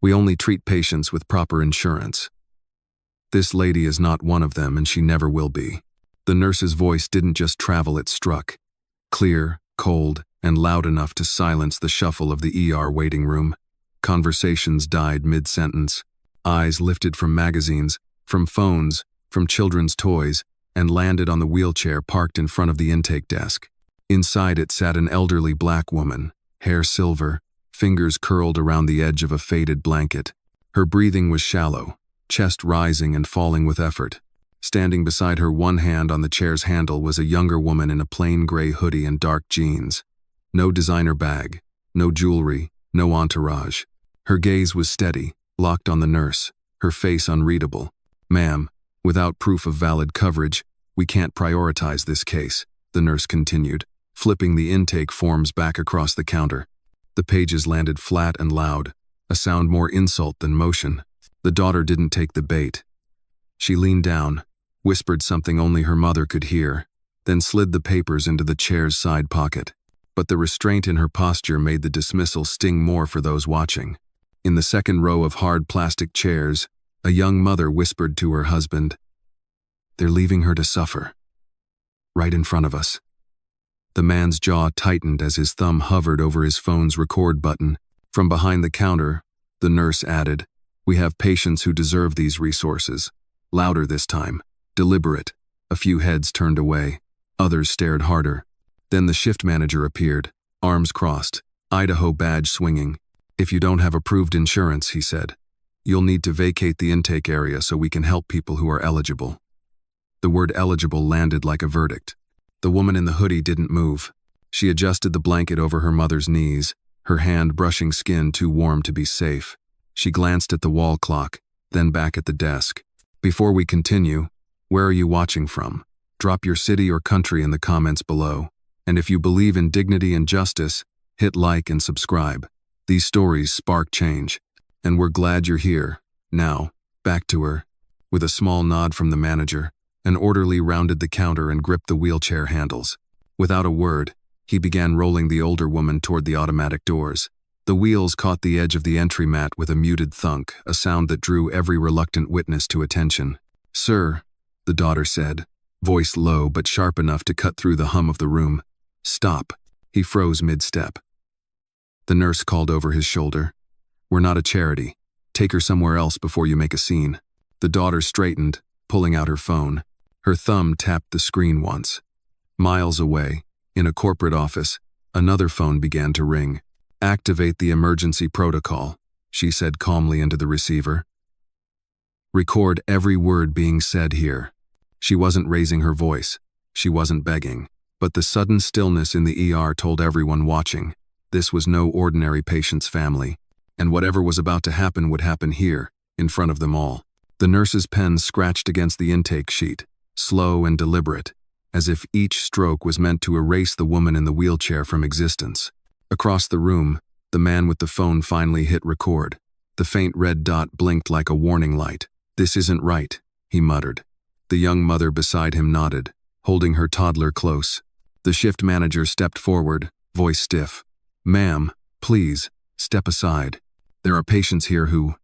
We only treat patients with proper insurance. This lady is not one of them, and she never will be. The nurse's voice didn't just travel, it struck. Clear, cold, and loud enough to silence the shuffle of the ER waiting room. Conversations died mid-sentence. Eyes lifted from magazines, from phones, from children's toys, and landed on the wheelchair parked in front of the intake desk. Inside it sat an elderly black woman, hair silver, fingers curled around the edge of a faded blanket. Her breathing was shallow, chest rising and falling with effort. Standing beside her, one hand on the chair's handle, was a younger woman in a plain gray hoodie and dark jeans. No designer bag, no jewelry, no entourage. Her gaze was steady, locked on the nurse, her face unreadable. "Ma'am, without proof of valid coverage, we can't prioritize this case," the nurse continued, flipping the intake forms back across the counter. The pages landed flat and loud, a sound more insult than motion. The daughter didn't take the bait. She leaned down, whispered something only her mother could hear, then slid the papers into the chair's side pocket. But the restraint in her posture made the dismissal sting more for those watching. In the second row of hard plastic chairs, a young mother whispered to her husband, "They're leaving her to suffer. Right in front of us." The man's jaw tightened as his thumb hovered over his phone's record button. From behind the counter, the nurse added, "We have patients who deserve these resources." Louder this time, deliberate. A few heads turned away. Others stared harder. Then the shift manager appeared, arms crossed, Idaho badge swinging. "If you don't have approved insurance," he said, "you'll need to vacate the intake area so we can help people who are eligible." The word eligible landed like a verdict. The woman in the hoodie didn't move. She adjusted the blanket over her mother's knees, her hand brushing skin too warm to be safe. She glanced at the wall clock, then back at the desk. "Before we continue, where are you watching from? Drop your city or country in the comments below. And if you believe in dignity and justice, hit like and subscribe. These stories spark change. And we're glad you're here. Now, back to her." With a small nod from the manager, an orderly rounded the counter and gripped the wheelchair handles. Without a word, he began rolling the older woman toward the automatic doors. The wheels caught the edge of the entry mat with a muted thunk, a sound that drew every reluctant witness to attention. "Sir," the daughter said, voice low but sharp enough to cut through the hum of the room. "Stop." He froze mid-step. The nurse called over his shoulder, "We're not a charity. Take her somewhere else before you make a scene." The daughter straightened, pulling out her phone. Her thumb tapped the screen once. Miles away, in a corporate office, another phone began to ring. "Activate the emergency protocol," she said calmly into the receiver. "Record every word being said here." She wasn't raising her voice. She wasn't begging. But the sudden stillness in the ER told everyone watching, this was no ordinary patient's family. And whatever was about to happen would happen here, in front of them all. The nurse's pen scratched against the intake sheet, slow and deliberate, as if each stroke was meant to erase the woman in the wheelchair from existence. Across the room, the man with the phone finally hit record. The faint red dot blinked like a warning light. "This isn't right," he muttered. The young mother beside him nodded, holding her toddler close. The shift manager stepped forward, voice stiff. "Ma'am, please, step aside. There are patients here who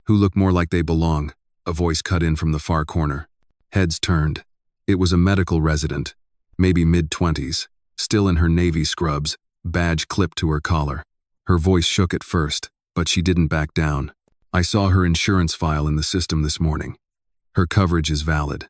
look more like they belong," a voice cut in from the far corner. Heads turned. It was a medical resident, maybe mid-20s, still in her navy scrubs, badge clipped to her collar. Her voice shook at first, but she didn't back down. "I saw her insurance file in the system this morning. Her coverage is valid.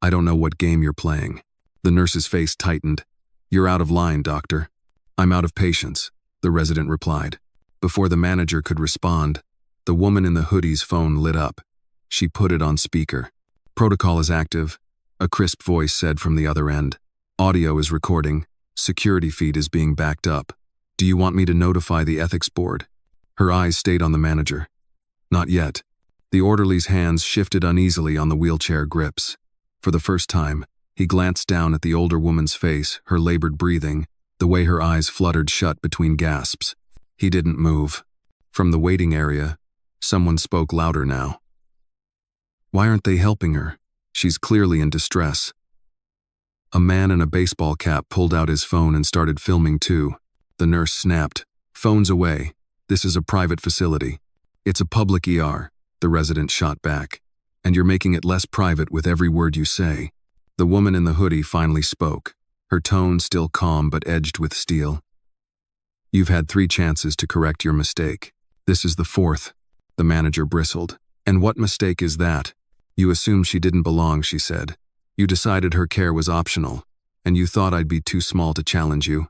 I don't know what game you're playing." The nurse's face tightened. "You're out of line, doctor." "I'm out of patience," the resident replied. Before the manager could respond, the woman in the hoodie's phone lit up. She put it on speaker. "Protocol is active," a crisp voice said from the other end. "Audio is recording. Security feed is being backed up. Do you want me to notify the ethics board?" Her eyes stayed on the manager. "Not yet." The orderly's hands shifted uneasily on the wheelchair grips. For the first time, he glanced down at the older woman's face, her labored breathing, the way her eyes fluttered shut between gasps. He didn't move. From the waiting area, someone spoke louder now. "Why aren't they helping her? She's clearly in distress." A man in a baseball cap pulled out his phone and started filming too. The nurse snapped, "Phones away. This is a private facility." It's a public ER, the resident shot back. And you're making it less private with every word you say. The woman in the hoodie finally spoke, her tone still calm but edged with steel. You've had 3 chances to correct your mistake. This is the 4th. The manager bristled. And what mistake is that? You assumed she didn't belong, she said. You decided her care was optional, and you thought I'd be too small to challenge you.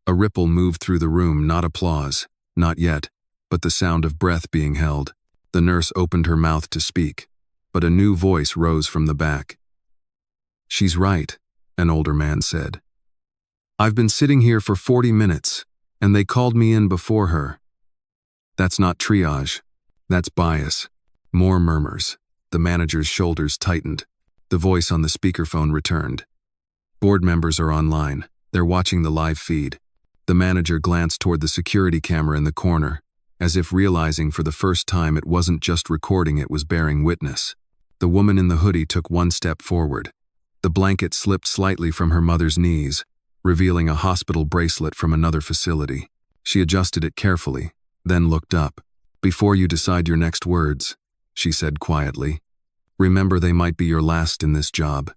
A ripple moved through the room, not applause, not yet, but the sound of breath being held. The nurse opened her mouth to speak, but a new voice rose from the back. She's right, an older man said. I've been sitting here for 40 minutes, and they called me in before her. That's not triage. That's bias. More murmurs. The manager's shoulders tightened. The voice on the speakerphone returned. Board members are online. They're watching the live feed. The manager glanced toward the security camera in the corner, as if realizing for the first time it wasn't just recording, it was bearing witness. The woman in the hoodie took 1 step forward. The blanket slipped slightly from her mother's knees, revealing a hospital bracelet from another facility. She adjusted it carefully, then looked up. Before you decide your next words, she said quietly, remember they might be your last in this job.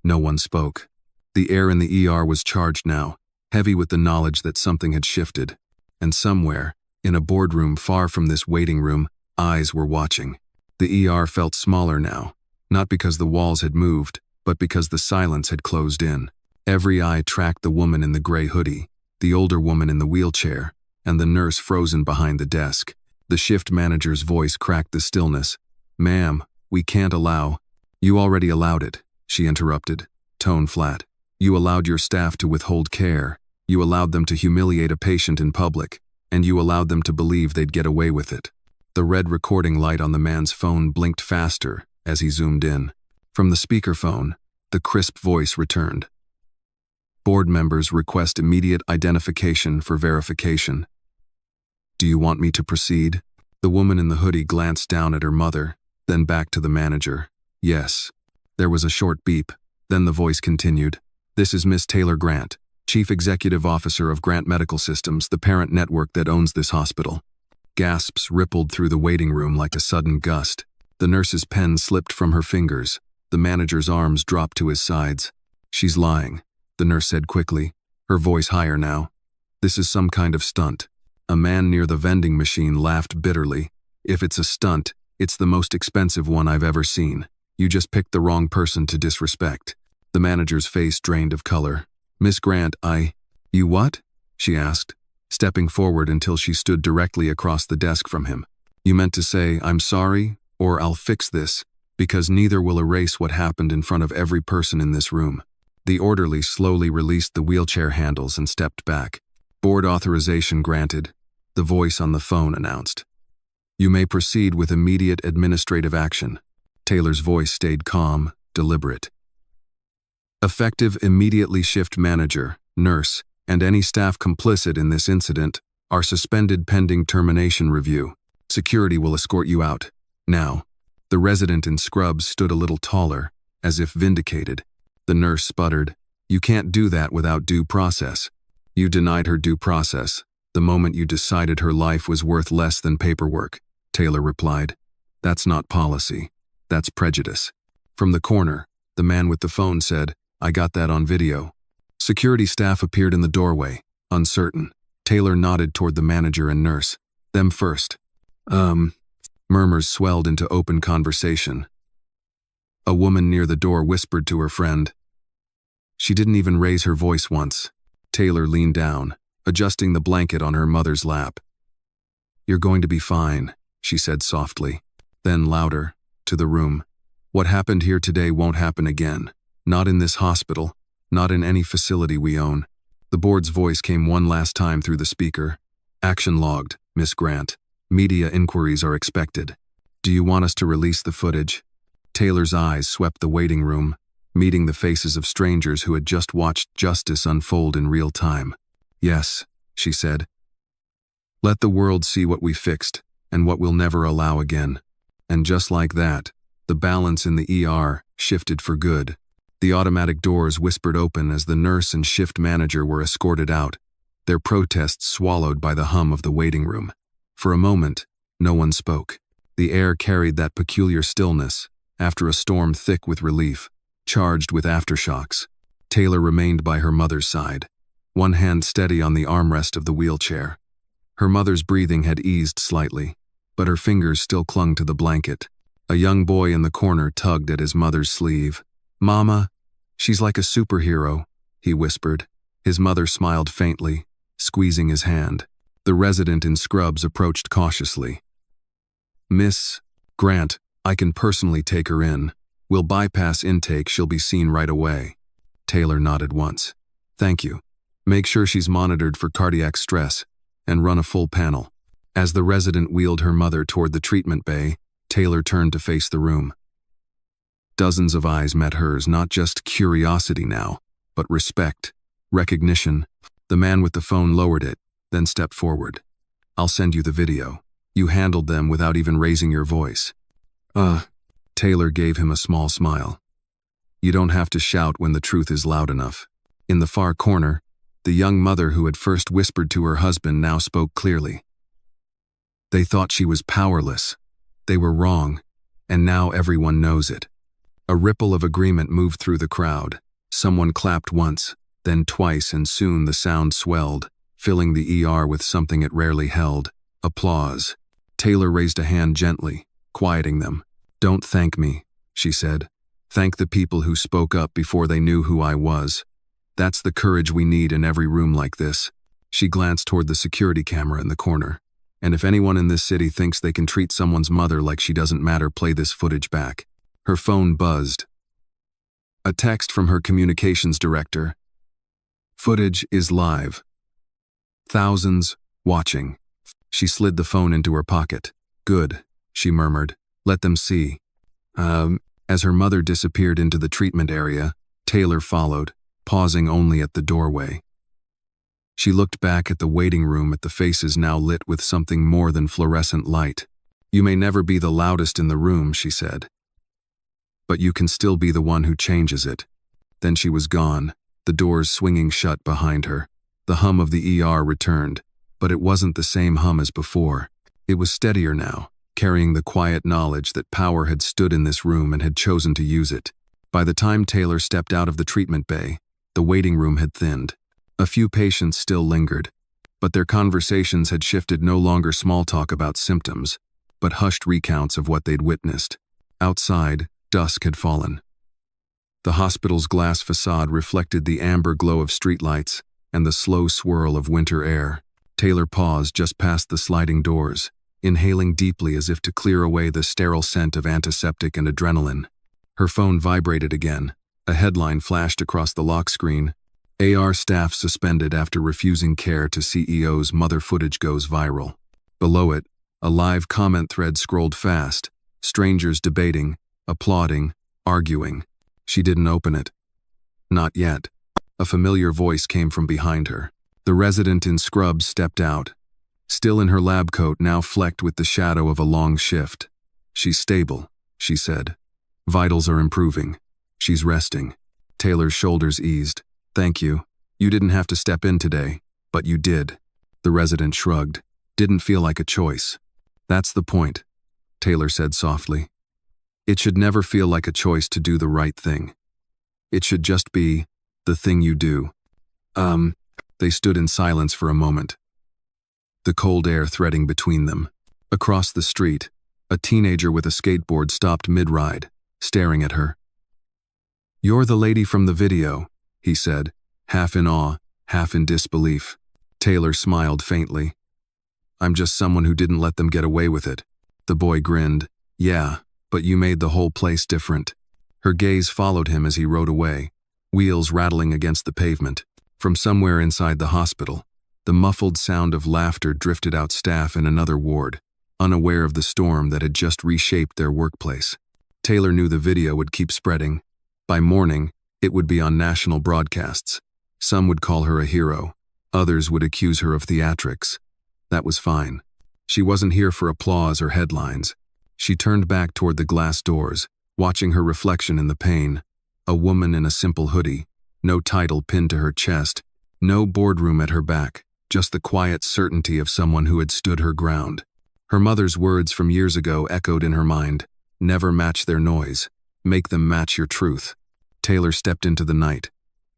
No one spoke. The air in the ER was charged now, heavy with the knowledge that something had shifted. And somewhere, in a boardroom far from this waiting room, eyes were watching. The ER felt smaller now, not because the walls had moved, but because the silence had closed in. Every eye tracked the woman in the gray hoodie, the older woman in the wheelchair, and the nurse frozen behind the desk. The shift manager's voice cracked the stillness. Ma'am, we can't allow. You already allowed it, she interrupted, tone flat. You allowed your staff to withhold care. You allowed them to humiliate a patient in public, and you allowed them to believe they'd get away with it. The red recording light on the man's phone blinked faster as he zoomed in. From the speakerphone, the crisp voice returned. Board members request immediate identification for verification. Do you want me to proceed? The woman in the hoodie glanced down at her mother, then back to the manager. Yes. There was a short beep, then the voice continued. This is Miss Taylor Grant, Chief Executive Officer of Grant Medical Systems, the parent network that owns this hospital. Gasps rippled through the waiting room like a sudden gust. The nurse's pen slipped from her fingers. The manager's arms dropped to his sides. She's lying, the nurse said quickly, her voice higher now. This is some kind of stunt. A man near the vending machine laughed bitterly. If it's a stunt, it's the most expensive one I've ever seen. You just picked the wrong person to disrespect. The manager's face drained of color. Miss Grant, You what? She asked, stepping forward until she stood directly across the desk from him. You meant to say, I'm sorry, or I'll fix this, because neither will erase what happened in front of every person in this room. The orderly slowly released the wheelchair handles and stepped back. Board authorization granted, the voice on the phone announced. You may proceed with immediate administrative action. Taylor's voice stayed calm, deliberate. Effective immediately. Shift manager, nurse, and any staff complicit in this incident are suspended pending termination review. Security will escort you out. Now. The resident in scrubs stood a little taller, as if vindicated. The nurse sputtered, You can't do that without due process. You denied her due process the moment you decided her life was worth less than paperwork, Taylor replied. That's not policy. That's prejudice. From the corner, the man with the phone said, I got that on video. Security staff appeared in the doorway, uncertain. Taylor nodded toward the manager and nurse. Them first. Murmurs swelled into open conversation. A woman near the door whispered to her friend. She didn't even raise her voice once. Taylor leaned down, adjusting the blanket on her mother's lap. You're going to be fine, she said softly. Then louder, to the room. What happened here today won't happen again. Not in this hospital, not in any facility we own. The board's voice came one last time through the speaker. Action logged, Miss Grant. Media inquiries are expected. Do you want us to release the footage? Taylor's eyes swept the waiting room, meeting the faces of strangers who had just watched justice unfold in real time. Yes, she said. Let the world see what we fixed and what we'll never allow again. And just like that, the balance in the ER shifted for good. The automatic doors whispered open as the nurse and shift manager were escorted out, their protests swallowed by the hum of the waiting room. For a moment, No one spoke. The air carried that peculiar stillness, after a storm thick with relief, charged with aftershocks. Taylor remained by her mother's side, one hand steady on the armrest of the wheelchair. Her mother's breathing had eased slightly, but her fingers still clung to the blanket. A young boy in the corner tugged at his mother's sleeve. "Mama, she's like a superhero," he whispered. His mother smiled faintly, squeezing his hand. The resident in scrubs approached cautiously. "Miss Grant, I can personally take her in. We'll bypass intake, she'll be seen right away." Taylor nodded once. "Thank you. Make sure she's monitored for cardiac stress, and run a full panel." As the resident wheeled her mother toward the treatment bay, Taylor turned to face the room. Dozens of eyes met hers, not just curiosity now, but respect, recognition. The man with the phone lowered it, then stepped forward. "I'll send you the video. You handled them without even raising your voice." Taylor gave him a small smile. "You don't have to shout when the truth is loud enough." In the far corner, the young mother who had first whispered to her husband now spoke clearly. They thought she was powerless. They were wrong, and now everyone knows it. A ripple of agreement moved through the crowd. Someone clapped once, then twice, and soon the sound swelled, filling the ER with something it rarely held: applause. Taylor raised a hand gently, quieting them. "Don't thank me," she said. "Thank the people who spoke up before they knew who I was. That's the courage we need in every room like this." She glanced toward the security camera in the corner. "And if anyone in this city thinks they can treat someone's mother like she doesn't matter, play this footage back." Her phone buzzed. A text from her communications director. "Footage is live. Thousands watching." She slid the phone into her pocket. "Good," she murmured. "Let them see." As her mother disappeared into the treatment area, Taylor followed, pausing only at the doorway. She looked back at the waiting room, at the faces now lit with something more than fluorescent light. "You may never be the loudest in the room," she said, "but you can still be the one who changes it." Then she was gone, the doors swinging shut behind her. The hum of the ER returned, but it wasn't the same hum as before. It was steadier now, carrying the quiet knowledge that power had stood in this room and had chosen to use it. By the time Taylor stepped out of the treatment bay, the waiting room had thinned. A few patients still lingered, but their conversations had shifted, no longer small talk about symptoms, but hushed recounts of what they'd witnessed. Outside, dusk had fallen. The hospital's glass facade reflected the amber glow of streetlights and the slow swirl of winter air. Taylor paused just past the sliding doors, inhaling deeply as if to clear away the sterile scent of antiseptic and adrenaline. Her phone vibrated again. A headline flashed across the lock screen. "AR staff suspended after refusing care to CEO's mother. Footage goes viral." Below it, a live comment thread scrolled fast. Strangers debating, applauding, arguing. She didn't open it. Not yet. A familiar voice came from behind her. The resident in scrubs stepped out, still in her lab coat, now flecked with the shadow of a long shift. "She's stable," she said. "Vitals are improving. She's resting." Taylor's shoulders eased. "Thank you. You didn't have to step in today, but you did." The resident shrugged. "Didn't feel like a choice." "That's the point," Taylor said softly. "It should never feel like a choice to do the right thing. It should just be the thing you do." They stood in silence for a moment, the cold air threading between them. Across the street, a teenager with a skateboard stopped mid-ride, staring at her. "You're the lady from the video," he said, half in awe, half in disbelief. Taylor smiled faintly. "I'm just someone who didn't let them get away with it." The boy grinned. "Yeah, but you made the whole place different." Her gaze followed him as he rode away, wheels rattling against the pavement. From somewhere inside the hospital, the muffled sound of laughter drifted out. Staff in another ward, unaware of the storm that had just reshaped their workplace. Taylor knew the video would keep spreading. By morning, it would be on national broadcasts. Some would call her a hero. Others would accuse her of theatrics. That was fine. She wasn't here for applause or headlines. She turned back toward the glass doors, watching her reflection in the pane. A woman in a simple hoodie, no title pinned to her chest, no boardroom at her back, just the quiet certainty of someone who had stood her ground. Her mother's words from years ago echoed in her mind. Never match their noise. Make them match your truth. Taylor stepped into the night.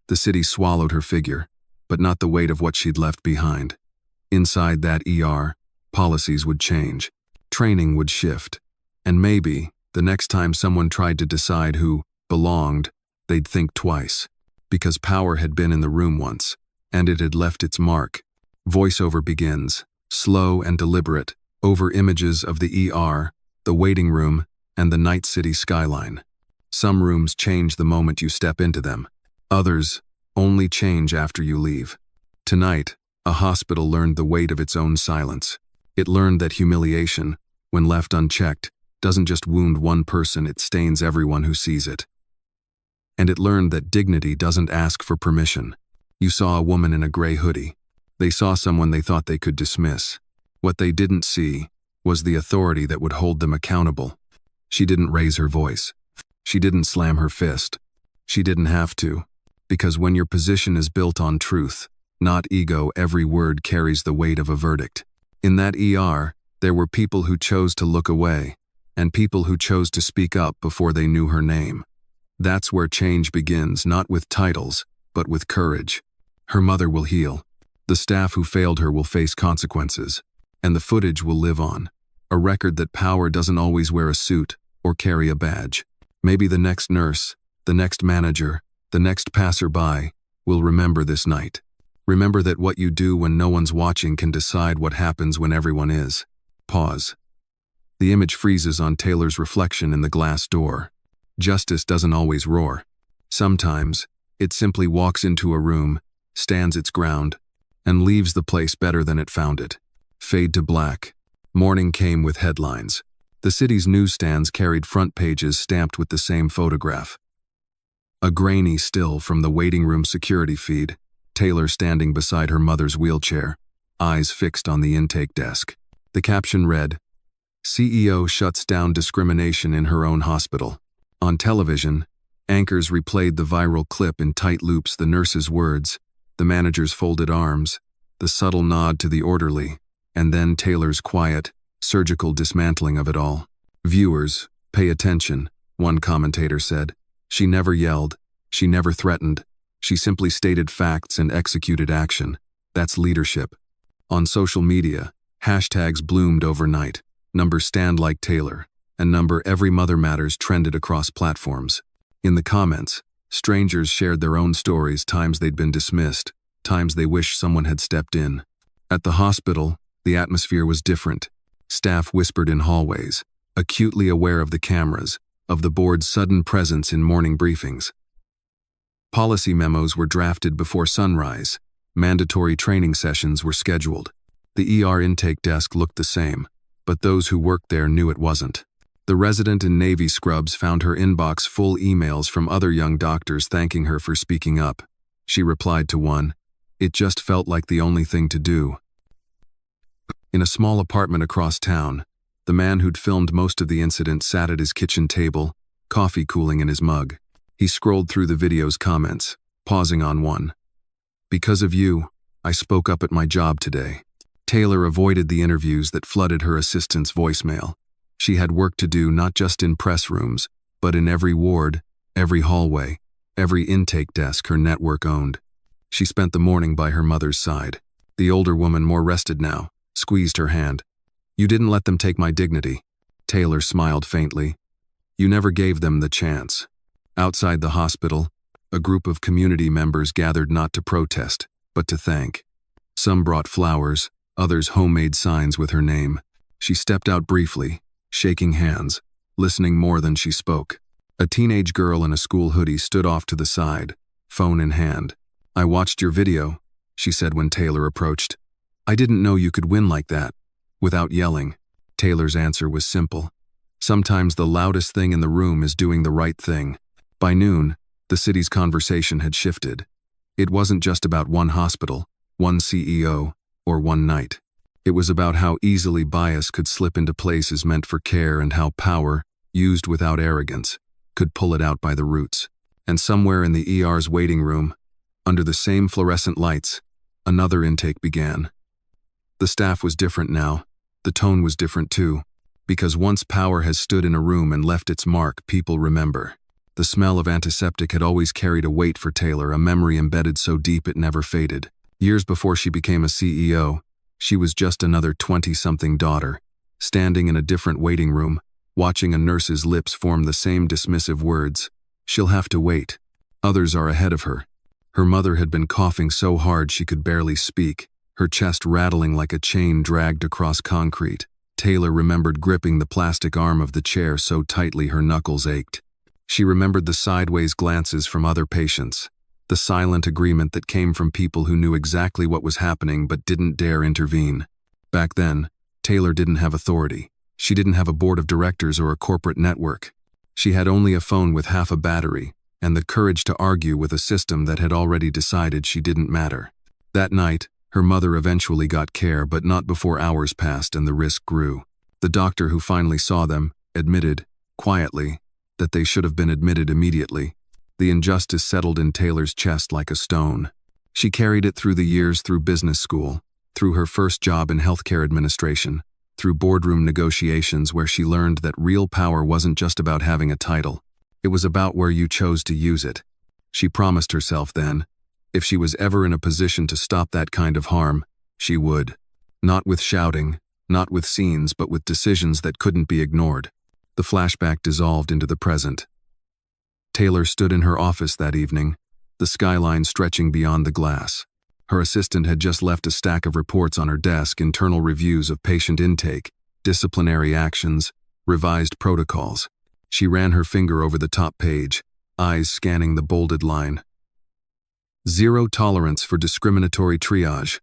The city swallowed her figure, but not the weight of what she'd left behind. Inside that ER, policies would change. Training would shift. And maybe, the next time someone tried to decide who belonged, they'd think twice. Because power had been in the room once, and it had left its mark. Voiceover begins, slow and deliberate, over images of the ER, the waiting room, and the night city skyline. Some rooms change the moment you step into them. Others only change after you leave. Tonight, a hospital learned the weight of its own silence. It learned that humiliation, when left unchecked, doesn't just wound one person, it stains everyone who sees it. And it learned that dignity doesn't ask for permission. You saw a woman in a gray hoodie. They saw someone they thought they could dismiss. What they didn't see was the authority that would hold them accountable. She didn't raise her voice. She didn't slam her fist. She didn't have to. Because when your position is built on truth, not ego, every word carries the weight of a verdict. In that ER, there were people who chose to look away, and people who chose to speak up before they knew her name. That's where change begins, not with titles, but with courage. Her mother will heal. The staff who failed her will face consequences. And the footage will live on. A record that power doesn't always wear a suit or carry a badge. Maybe the next nurse, the next manager, the next passerby will remember this night. Remember that what you do when no one's watching can decide what happens when everyone is. Pause. The image freezes on Taylor's reflection in the glass door. Justice doesn't always roar. Sometimes, it simply walks into a room, stands its ground, and leaves the place better than it found it. Fade to black. Morning came with headlines. The city's newsstands carried front pages stamped with the same photograph. A grainy still from the waiting room security feed, Taylor standing beside her mother's wheelchair, eyes fixed on the intake desk. The caption read, CEO shuts down discrimination in her own hospital. On television, anchors replayed the viral clip in tight loops, the nurse's words, the manager's folded arms, the subtle nod to the orderly, and then Taylor's quiet, surgical dismantling of it all. Viewers, pay attention, one commentator said. She never yelled. She never threatened. She simply stated facts and executed action. That's leadership. On social media, hashtags bloomed overnight. Number stand like Taylor, and number every Mother Matters trended across platforms. In the comments, strangers shared their own stories, times they'd been dismissed, times they wished someone had stepped in. At the hospital, the atmosphere was different. Staff whispered in hallways, acutely aware of the cameras, of the board's sudden presence in morning briefings. Policy memos were drafted before sunrise. Mandatory training sessions were scheduled. The ER intake desk looked the same, but those who worked there knew it wasn't. The resident in navy scrubs found her inbox full emails from other young doctors thanking her for speaking up. She replied to one, "It just felt like the only thing to do." In a small apartment across town, the man who'd filmed most of the incident sat at his kitchen table, coffee cooling in his mug. He scrolled through the video's comments, pausing on one. "Because of you, I spoke up at my job today." Taylor avoided the interviews that flooded her assistant's voicemail. She had work to do not just in press rooms, but in every ward, every hallway, every intake desk her network owned. She spent the morning by her mother's side. The older woman, more rested now, squeezed her hand. "You didn't let them take my dignity." Taylor smiled faintly. "You never gave them the chance." Outside the hospital, a group of community members gathered not to protest, but to thank. Some brought flowers, others homemade signs with her name. She stepped out briefly, shaking hands, listening more than she spoke. A teenage girl in a school hoodie stood off to the side, phone in hand. "I watched your video," she said when Taylor approached. "I didn't know you could win like that." Without yelling, Taylor's answer was simple. Sometimes the loudest thing in the room is doing the right thing. By noon, the city's conversation had shifted. It wasn't just about one hospital, one CEO, or one night. It was about how easily bias could slip into places meant for care and how power, used without arrogance, could pull it out by the roots. And somewhere in the ER's waiting room, under the same fluorescent lights, another intake began. The staff was different now. The tone was different too, because once power has stood in a room and left its mark, people remember. The smell of antiseptic had always carried a weight for Taylor, a memory embedded so deep it never faded. Years before she became a CEO, she was just another 20-something daughter, standing in a different waiting room, watching a nurse's lips form the same dismissive words. She'll have to wait. Others are ahead of her. Her mother had been coughing so hard she could barely speak, her chest rattling like a chain dragged across concrete. Taylor remembered gripping the plastic arm of the chair so tightly her knuckles ached. She remembered the sideways glances from other patients, the silent agreement that came from people who knew exactly what was happening but didn't dare intervene. Back then, Taylor didn't have authority. She didn't have a board of directors or a corporate network. She had only a phone with half a battery and the courage to argue with a system that had already decided she didn't matter. That night, her mother eventually got care, but not before hours passed and the risk grew. The doctor who finally saw them admitted, quietly, that they should have been admitted immediately. The injustice settled in Taylor's chest like a stone. She carried it through the years, through business school, through her first job in healthcare administration, through boardroom negotiations where she learned that real power wasn't just about having a title. It was about where you chose to use it. She promised herself then, if she was ever in a position to stop that kind of harm, she would. Not with shouting, not with scenes, but with decisions that couldn't be ignored. The flashback dissolved into the present. Taylor stood in her office that evening, the skyline stretching beyond the glass. Her assistant had just left a stack of reports on her desk, internal reviews of patient intake, disciplinary actions, revised protocols. She ran her finger over the top page, eyes scanning the bolded line. Zero tolerance for discriminatory triage.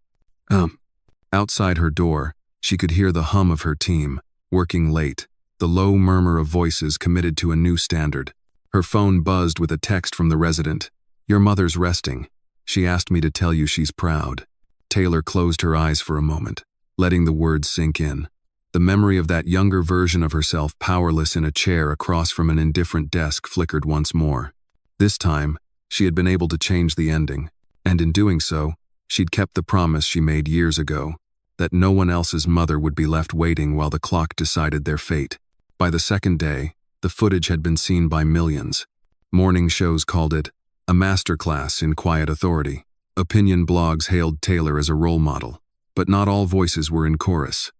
Outside her door, she could hear the hum of her team, working late, the low murmur of voices committed to a new standard. Her phone buzzed with a text from the resident. "Your mother's resting. She asked me to tell you she's proud." Taylor closed her eyes for a moment, letting the words sink in. The memory of that younger version of herself powerless in a chair across from an indifferent desk flickered once more. This time, she had been able to change the ending, and in doing so, she'd kept the promise she made years ago, that no one else's mother would be left waiting while the clock decided their fate. By the second day, the footage had been seen by millions. Morning shows called it a masterclass in quiet authority. Opinion blogs hailed Taylor as a role model, but not all voices were in chorus.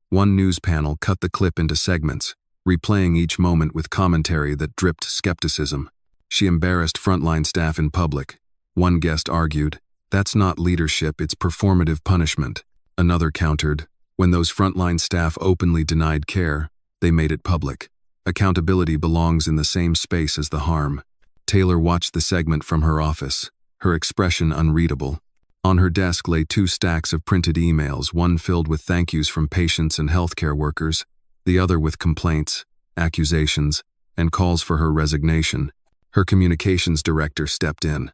One news panel cut the clip into segments, replaying each moment with commentary that dripped skepticism. She embarrassed frontline staff in public. One guest argued, "That's not leadership, it's performative punishment." Another countered, "When those frontline staff openly denied care, they made it public. Accountability belongs in the same space as the harm." Taylor watched the segment from her office, her expression unreadable. On her desk lay 2 stacks of printed emails, one filled with thank yous from patients and healthcare workers, the other with complaints, accusations, and calls for her resignation. Her communications director stepped in.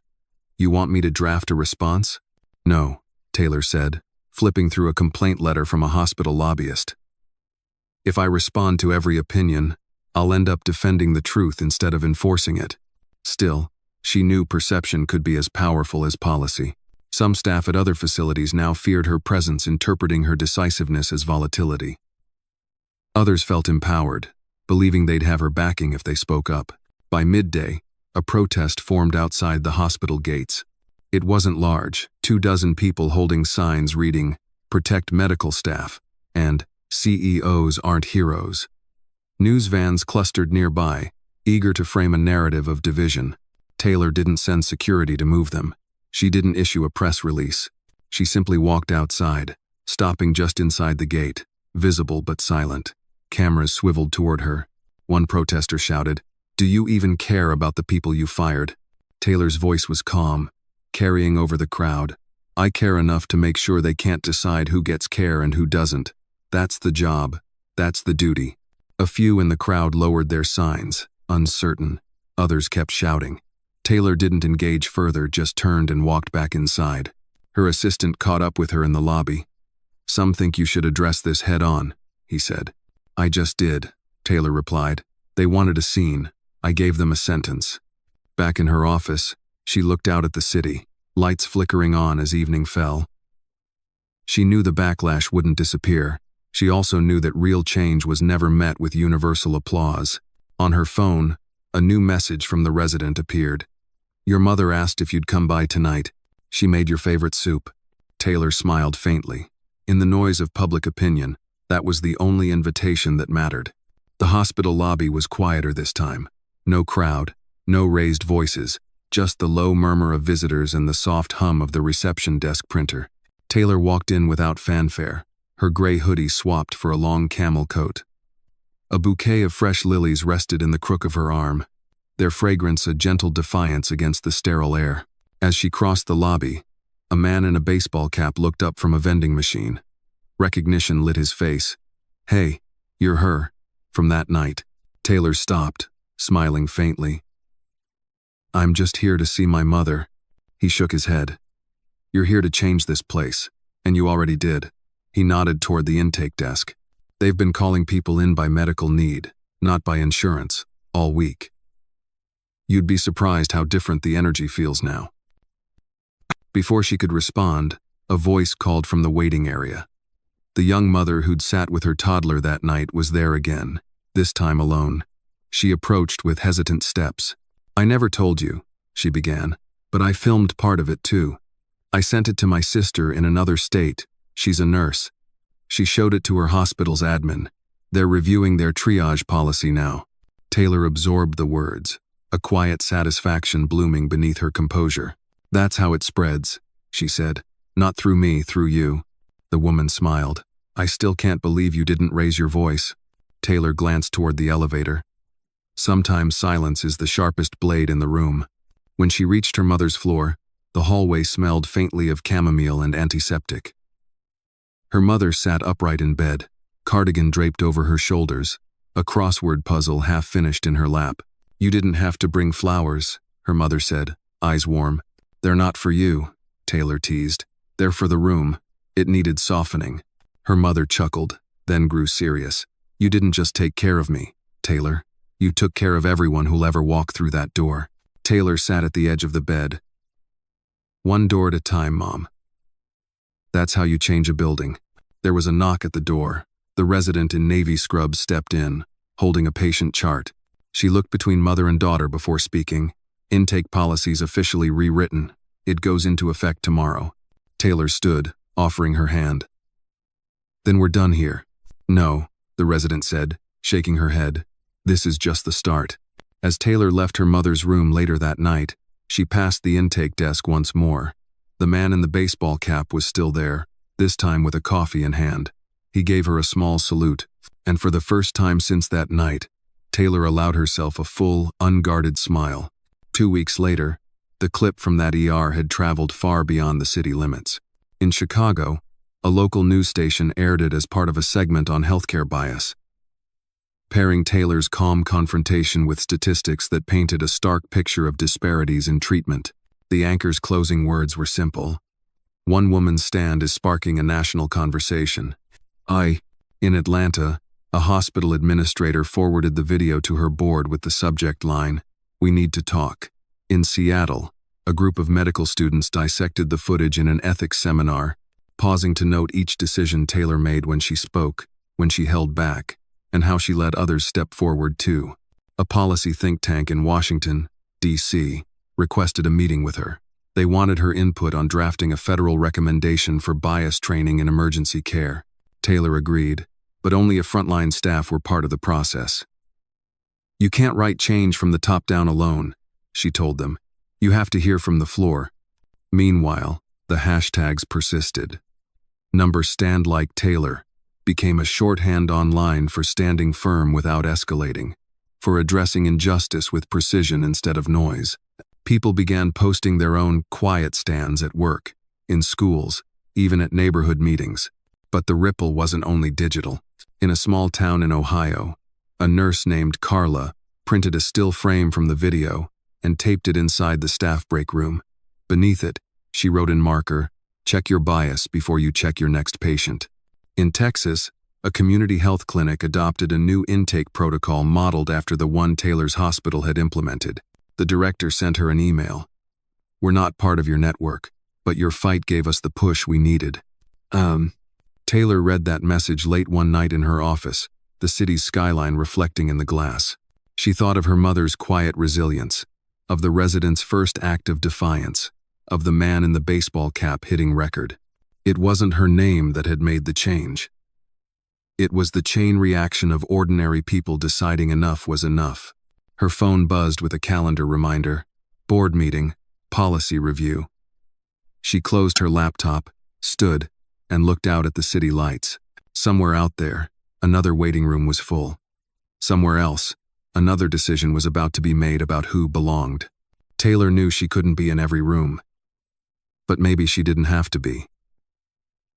"You want me to draft a response?" "No," Taylor said, flipping through a complaint letter from a hospital lobbyist. "If I respond to every opinion, I'll end up defending the truth instead of enforcing it." Still, she knew perception could be as powerful as policy. Some staff at other facilities now feared her presence, interpreting her decisiveness as volatility. Others felt empowered, believing they'd have her backing if they spoke up. By midday, a protest formed outside the hospital gates. It wasn't large, 24 people holding signs reading, "Protect medical staff," and "CEOs aren't heroes." News vans clustered nearby, eager to frame a narrative of division. Taylor didn't send security to move them. She didn't issue a press release. She simply walked outside, stopping just inside the gate, visible but silent. Cameras swiveled toward her. One protester shouted, "Do you even care about the people you fired?" Taylor's voice was calm, carrying over the crowd. "I care enough to make sure they can't decide who gets care and who doesn't. That's the job. That's the duty." A few in the crowd lowered their signs, uncertain. Others kept shouting. Taylor didn't engage further, just turned and walked back inside. Her assistant caught up with her in the lobby. "Some think you should address this head on," he said. "I just did," Taylor replied. "They wanted a scene. I gave them a sentence." Back in her office, she looked out at the city, lights flickering on as evening fell. She knew the backlash wouldn't disappear. She also knew that real change was never met with universal applause. On her phone, a new message from the resident appeared. Your mother asked if you'd come by tonight. She made your favorite soup. Taylor smiled faintly. In the noise of public opinion, that was the only invitation that mattered. The hospital lobby was quieter this time. No crowd, no raised voices, just the low murmur of visitors and the soft hum of the reception desk printer. Taylor walked in without fanfare, her gray hoodie swapped for a long camel coat. A bouquet of fresh lilies rested in the crook of her arm, their fragrance a gentle defiance against the sterile air. As she crossed the lobby, a man in a baseball cap looked up from a vending machine. Recognition lit his face. Hey, you're her. From that night. Taylor stopped, smiling faintly. I'm just here to see my mother. He shook his head. You're here to change this place, and you already did. He nodded toward the intake desk. They've been calling people in by medical need, not by insurance, all week. You'd be surprised how different the energy feels now. Before she could respond, a voice called from the waiting area. The young mother who'd sat with her toddler that night was there again, this time alone. She approached with hesitant steps. I never told you, she began, but I filmed part of it too. I sent it to my sister in another state. She's a nurse. She showed it to her hospital's admin. They're reviewing their triage policy now. Taylor absorbed the words, a quiet satisfaction blooming beneath her composure. That's how it spreads, she said. Not through me, through you. The woman smiled. I still can't believe you didn't raise your voice. Taylor glanced toward the elevator. Sometimes silence is the sharpest blade in the room. When she reached her mother's floor, the hallway smelled faintly of chamomile and antiseptic. Her mother sat upright in bed, cardigan draped over her shoulders, a crossword puzzle half finished in her lap. You didn't have to bring flowers, her mother said, eyes warm. They're not for you, Taylor teased. They're for the room. It needed softening. Her mother chuckled, then grew serious. You didn't just take care of me, Taylor. You took care of everyone who'll ever walk through that door. Taylor sat at the edge of the bed. One door at a time, Mom. That's how you change a building. There was a knock at the door. The resident in navy scrubs stepped in, holding a patient chart. She looked between mother and daughter before speaking. Intake policies officially rewritten. It goes into effect tomorrow. Taylor stood, offering her hand. Then we're done here. No, the resident said, shaking her head. This is just the start. As Taylor left her mother's room later that night, she passed the intake desk once more. The man in the baseball cap was still there, this time with a coffee in hand. He gave her a small salute, and for the first time since that night, Taylor allowed herself a full, unguarded smile. 2 weeks later, the clip from that ER had traveled far beyond the city limits. In Chicago, a local news station aired it as part of a segment on healthcare bias, pairing Taylor's calm confrontation with statistics that painted a stark picture of disparities in treatment. The anchor's closing words were simple. One woman's stand is sparking a national conversation. In Atlanta, a hospital administrator forwarded the video to her board with the subject line, "We need to talk." In Seattle, a group of medical students dissected the footage in an ethics seminar, pausing to note each decision Taylor made when she spoke, when she held back, and how she let others step forward too. A policy think tank in Washington, D.C., requested a meeting with her. They wanted her input on drafting a federal recommendation for bias training in emergency care. Taylor agreed, but only if frontline staff were part of the process. You can't write change from the top down alone, she told them. You have to hear from the floor. Meanwhile, the hashtags persisted. #Stand Like Taylor became a shorthand online for standing firm without escalating, for addressing injustice with precision instead of noise. People began posting their own quiet stands at work, in schools, even at neighborhood meetings. But the ripple wasn't only digital. In a small town in Ohio, a nurse named Carla printed a still frame from the video and taped it inside the staff break room. Beneath it, she wrote in marker, "Check your bias before you check your next patient." In Texas, a community health clinic adopted a new intake protocol modeled after the one Taylor's hospital had implemented. The director sent her an email. "We're not part of your network, but your fight gave us the push we needed." Taylor read that message late one night in her office, the city's skyline reflecting in the glass. She thought of her mother's quiet resilience, of the resident's first act of defiance, of the man in the baseball cap hitting record. It wasn't her name that had made the change. It was the chain reaction of ordinary people deciding enough was enough. Her phone buzzed with a calendar reminder, board meeting, policy review. She closed her laptop, stood, and looked out at the city lights. Somewhere out there, another waiting room was full. Somewhere else, another decision was about to be made about who belonged. Taylor knew she couldn't be in every room. But maybe she didn't have to be.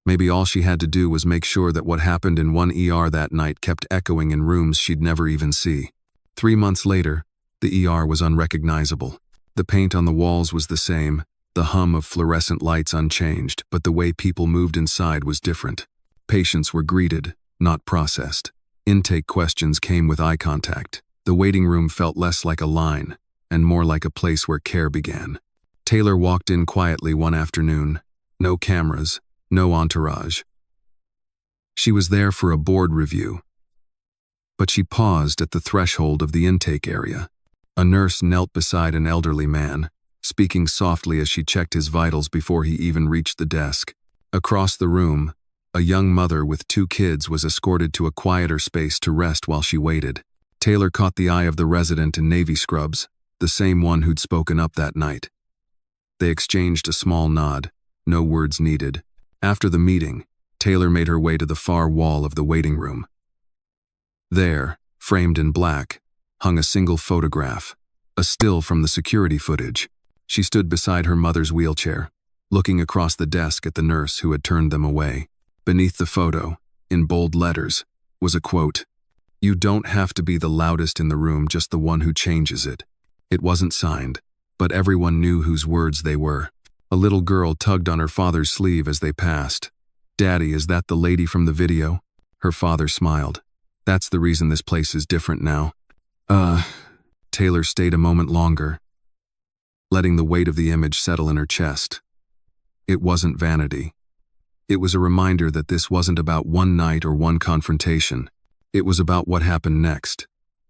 Maybe all she had to do was make sure that what happened in one ER that night kept echoing in rooms she'd never even see. 3 months later, the ER was unrecognizable. The paint on the walls was the same, the hum of fluorescent lights unchanged, but the way people moved inside was different. Patients were greeted, not processed. Intake questions came with eye contact. The waiting room felt less like a line, and more like a place where care began. Taylor walked in quietly one afternoon. No cameras, no entourage. She was there for a board review. But she paused at the threshold of the intake area. A nurse knelt beside an elderly man, speaking softly as she checked his vitals before he even reached the desk. Across the room, a young mother with 2 kids was escorted to a quieter space to rest while she waited. Taylor caught the eye of the resident in navy scrubs, the same one who'd spoken up that night. They exchanged a small nod, no words needed. After the meeting, Taylor made her way to the far wall of the waiting room. There, framed in black, hung a single photograph, a still from the security footage. She stood beside her mother's wheelchair, looking across the desk at the nurse who had turned them away. Beneath the photo, in bold letters, was a quote, "You don't have to be the loudest in the room, just the one who changes it." It wasn't signed, but everyone knew whose words they were. A little girl tugged on her father's sleeve as they passed. "Daddy, is that the lady from the video?" Her father smiled. "That's the reason this place is different now." Taylor stayed a moment longer, letting the weight of the image settle in her chest. It wasn't vanity. It was a reminder that this wasn't about one night or one confrontation. It was about what happened next,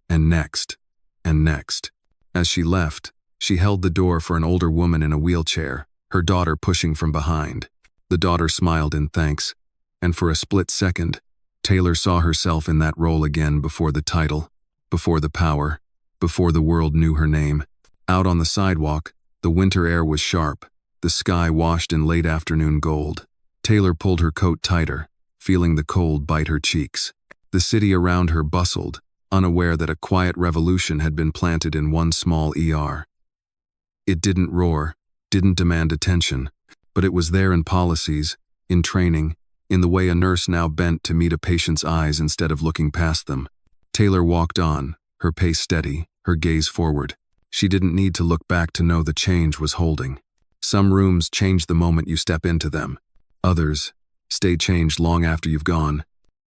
and next, and next. As she left, she held the door for an older woman in a wheelchair, her daughter pushing from behind. The daughter smiled in thanks, and for a split second, Taylor saw herself in that role again, before the title, before the power, before the world knew her name. Out on the sidewalk, the winter air was sharp, the sky washed in late afternoon gold. Taylor pulled her coat tighter, feeling the cold bite her cheeks. The city around her bustled, unaware that a quiet revolution had been planted in one small ER. It didn't roar, didn't demand attention, but it was there in policies, in training, in the way a nurse now bent to meet a patient's eyes instead of looking past them. Taylor walked on, her pace steady, her gaze forward. She didn't need to look back to know the change was holding. Some rooms change the moment you step into them. Others stay changed long after you've gone.